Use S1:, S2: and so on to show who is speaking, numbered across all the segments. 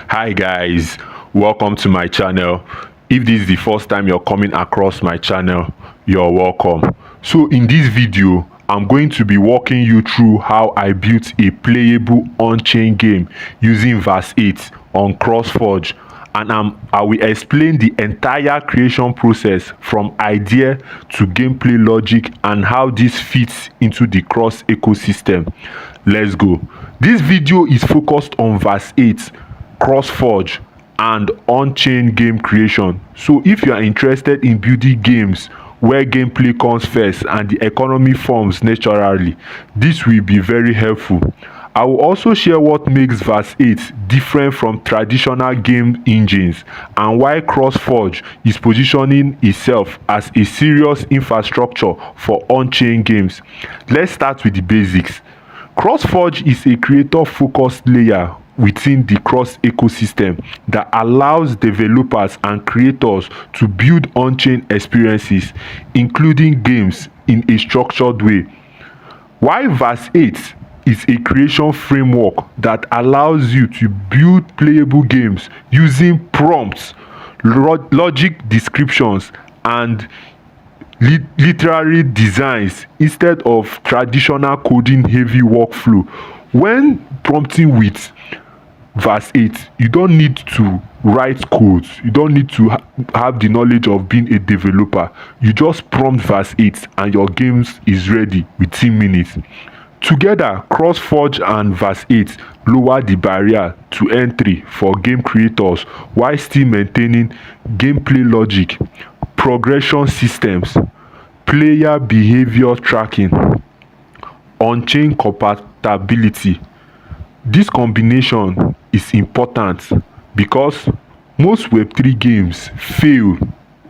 S1: Hi guys, welcome to my channel. If this is the first time you're coming across my channel, you're welcome. So in this video, I'm going to be walking you through how I built a playable on-chain game using Verse8 on CROSS Forge, and I will explain the entire creation process from idea to gameplay logic and how this fits into the Cross ecosystem. Let's go. This video is focused on Verse8, CROSS Forge and on-chain game creation. So if you are interested in building games where gameplay comes first and the economy forms naturally, this will be very helpful. I will also share what makes Verse8 different from traditional game engines and why CROSS Forge is positioning itself as a serious infrastructure for on-chain games. Let's start with the basics. CROSS Forge is a creator-focused layer within the Cross ecosystem that allows developers and creators to build on-chain experiences, including games, in a structured way. While Verse8 is a creation framework that allows you to build playable games using prompts, logic descriptions, and literary designs instead of traditional coding heavy workflow. When prompting with Verse8, you don't need to write codes, you don't need to have the knowledge of being a developer. You just prompt Verse8 and your games is ready within minutes. Together, CROSS Forge and Verse8 lower the barrier to entry for game creators while still maintaining gameplay logic, progression systems, player behavior tracking, on-chain compatibility. This combination is important because most Web3 games fail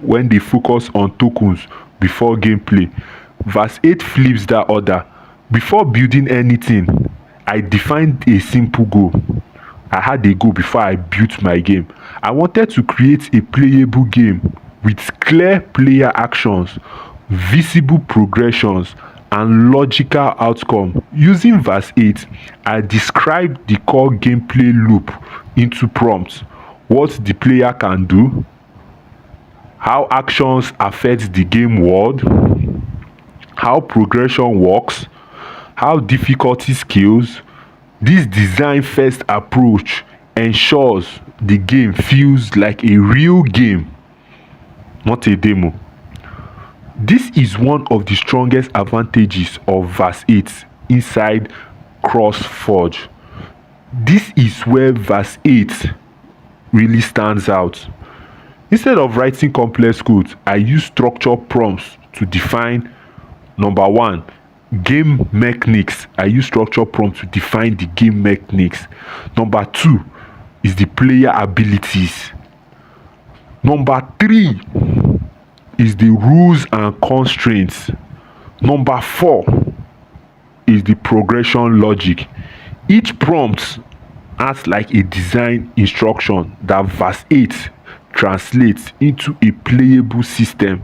S1: when they focus on tokens before gameplay. Verse8 flips that order. Before building anything, I defined a simple goal. I had a goal before I built my game. I wanted to create a playable game with clear player actions, visible progressions, and logical outcome. Using Verse8, I described the core gameplay loop into prompts: what the player can do, how actions affect the game world, how progression works, how difficulty scales. This design first approach ensures the game feels like a real game, not a demo. This is one of the strongest advantages of Verse8 inside CROSS Forge. This is where Verse8 really stands out. Instead of writing complex code, I use structured prompts to define: number one, game mechanics. I use structured prompts to define the game mechanics. Number two is the player abilities. Number three is the rules and constraints. Number four is the progression logic. Each prompt acts like a design instruction that Verse8 translates into a playable system.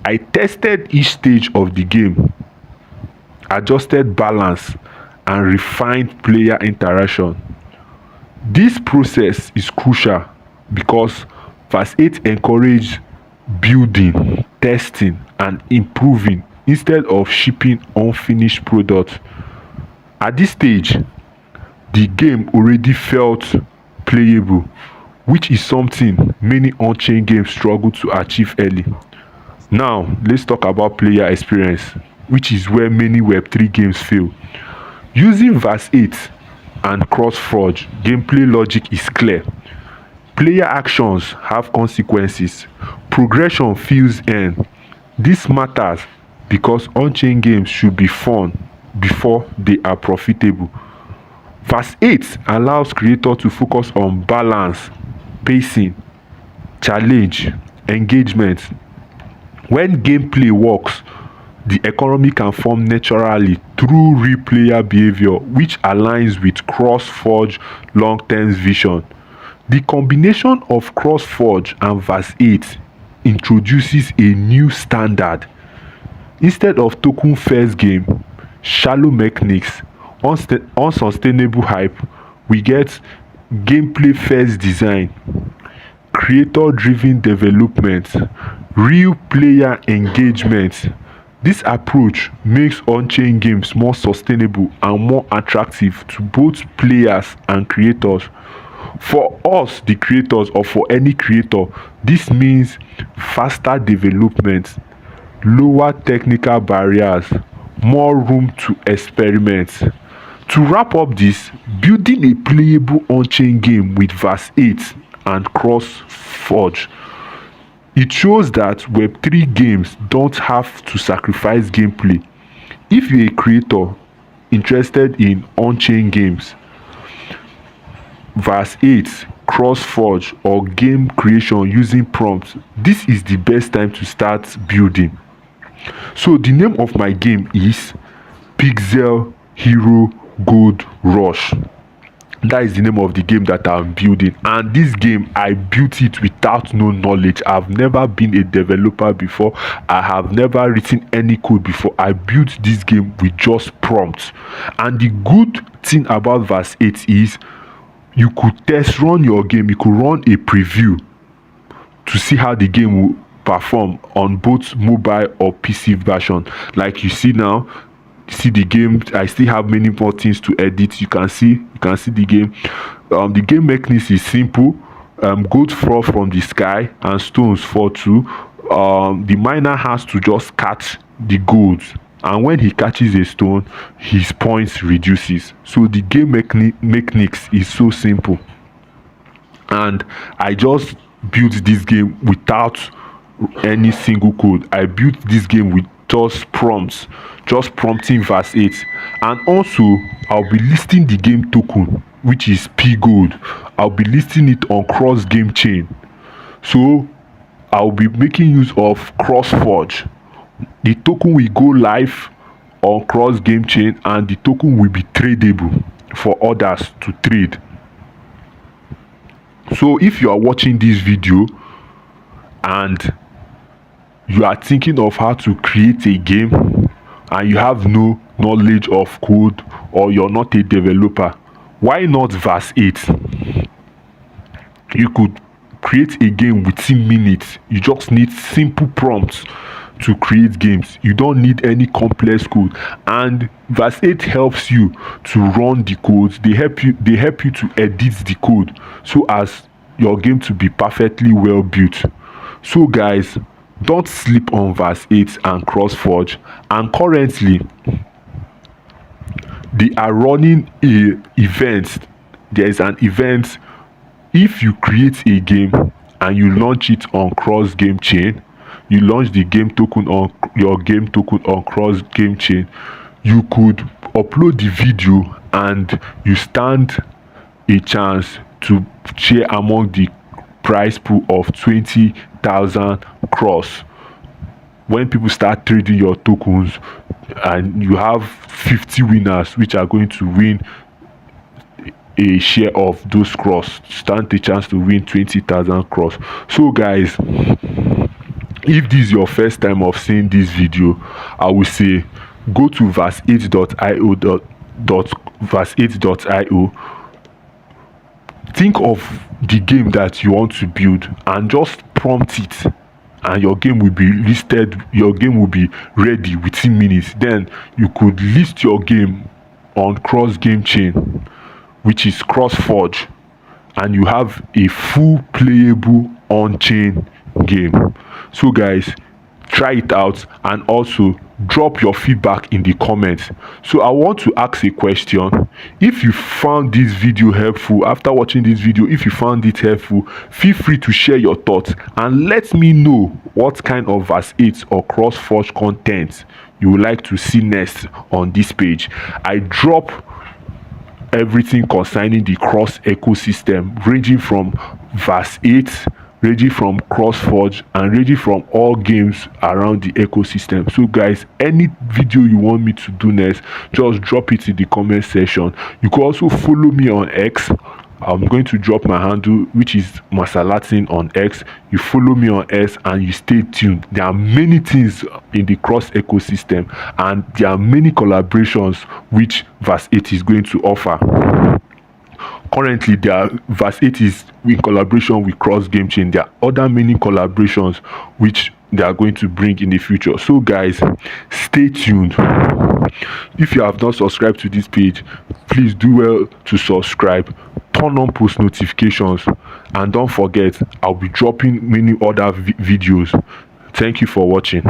S1: I tested each stage of the game, adjusted balance, and refined player interaction. This process is crucial because Verse8 encourages building, testing, and improving instead of shipping unfinished products. At this stage, the game already felt playable, which is something many on-chain games struggle to achieve early. Now, let's talk about player experience, which is where many Web3 games fail. Using Verse8 and CROSS Forge, gameplay logic is clear. Player actions have consequences. Progression feels earned. This matters because on-chain games should be fun before they are profitable. Verse8 allows creators to focus on balance, pacing, challenge, engagement. When gameplay works, the economy can form naturally through real player behavior, which aligns with CROSS Forge long-term vision. The combination of CROSS Forge and Verse8 introduces a new standard. Instead of token first game, shallow mechanics, unsustainable hype, we get gameplay first design, creator driven development, real player engagement. This approach makes on-chain games more sustainable and more attractive to both players and creators. For us, the creators, or for any creator, this means faster development, lower technical barriers, more room to experiment. To wrap up this, building a playable on-chain game with Verse8 and CROSS Forge, it shows that Web3 games don't have to sacrifice gameplay. If you're a creator interested in on-chain games, Verse8, CROSS Forge, or game creation using prompts, this is the best time to start building. So the name of my game is Pixel Hero Gold Rush. That is the name of the game that I'm building, and this game, I built it without no knowledge. I've never been a developer before. I have never written any code before. I built this game with just prompts. And the good thing about Verse8 is you could test run your game. You could run a preview to see how the game will perform on both mobile or PC version. Like you see now, see the game. I still have many more things to edit. You can see the game. The game mechanics is simple. Gold fall from the sky and stones fall too. The miner has to just catch the gold, and when he catches a stone, his points reduces. So the game mechanics is so simple, and I just built this game without any single code. I built this game with just prompts, just prompting Verse8. And also, I'll be listing the game token, which is P Gold. I'll be listing it on CROSS GameChain. So I'll be making use of CROSS Forge. The token will go live on CROSS GameChain, and the token will be tradable for others to trade. So if you are watching this video and you are thinking of how to create a game and you have no knowledge of code, or you're not a developer, why not Verse8? You could create a game within minutes. You just need simple prompts to create games. You don't need any complex code, and Verse8 helps you to run the codes. They help you to edit the code so as your game to be perfectly well built. So guys, don't sleep on Verse8 and CROSS Forge. And currently they are running a event. There is an event. If you create a game and you launch it on CROSS GameChain, you launch the game token on your game token on CROSS GameChain, you could upload the video and you stand a chance to share among the prize pool of 20,000 CROSS. When people start trading your tokens, and you have 50 winners which are going to win a share of those CROSS, stand a chance to win 20,000 CROSS. So guys, if this is your first time of seeing this video, I will say go to verse8.io. Think of the game that you want to build and just prompt it, and your game will be listed. Your game will be ready within minutes. Then you could list your game on CROSS GameChain, which is CROSS Forge, and you have a full playable on-chain game. So guys, try it out, and also drop your feedback in the comments. So I want to ask a question. If you found this video helpful, after watching this video, if you found it helpful, feel free to share your thoughts and let me know what kind of Verse8 or CROSS Forge content you would like to see next on this page. I drop everything concerning the CROSS ecosystem, ranging from Verse8, ranging from CROSS Forge, and ranging from all games around the ecosystem. So guys, any video you want me to do next, just drop it in the comment section. You can also follow me on X. I'm going to drop my handle, which is Masalatin on X. You follow me on X and you stay tuned. There are many things in the CROSS ecosystem, and there are many collaborations which Verse8 is going to offer. Currently, Verse8 is in collaboration with CROSS GameChain. There are other many collaborations which they are going to bring in the future. So guys, stay tuned. If you have not subscribed to this page, please do well to subscribe, turn on post notifications, and don't forget, I'll be dropping many other videos. Thank you for watching.